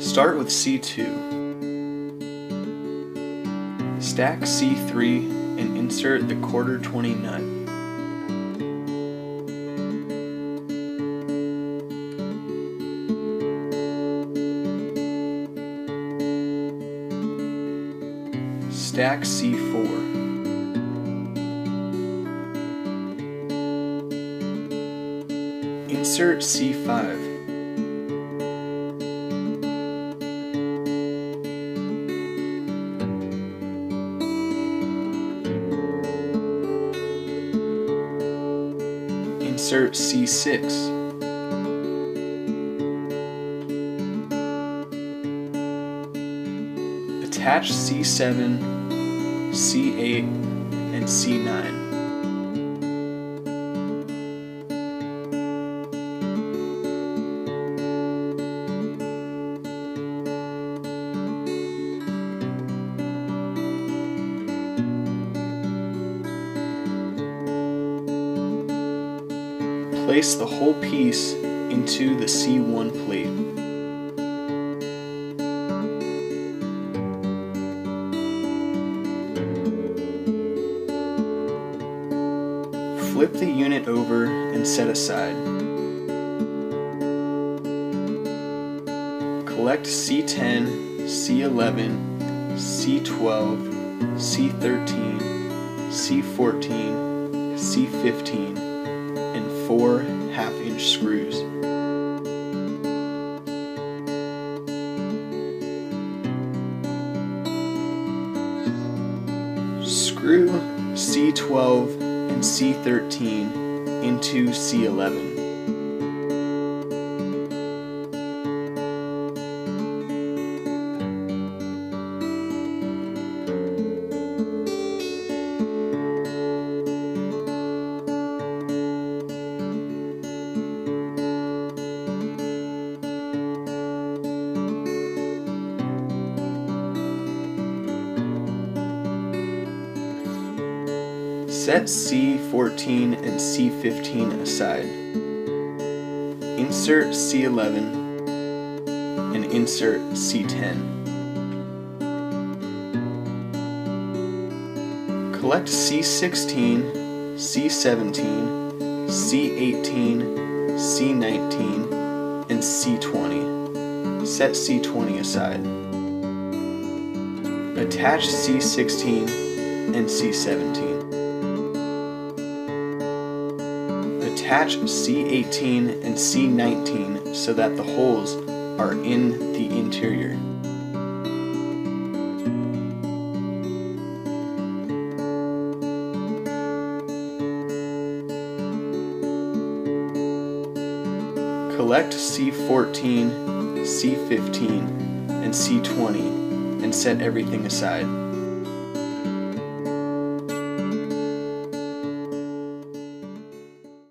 Start with C2. Stack C3 and insert the 1/4 20 nut. Stack C4. Insert C5. Insert C6. Attach C7, C8, and C9. Place the whole piece into the C1 plate. Flip the unit over and set aside. Collect C10, C11, C12, C13, C14, C15, and 4 1/2-inch screws. Screw C12 and C13 into C11. Set C14 and C15 aside. Insert C11 and insert C10. Collect C16, C17, C18, C19, and C20. Set C20 aside. Attach C16 and C17. Attach C18 and C19 so that the holes are in the interior. Collect C14, C15, and C20 and set everything aside.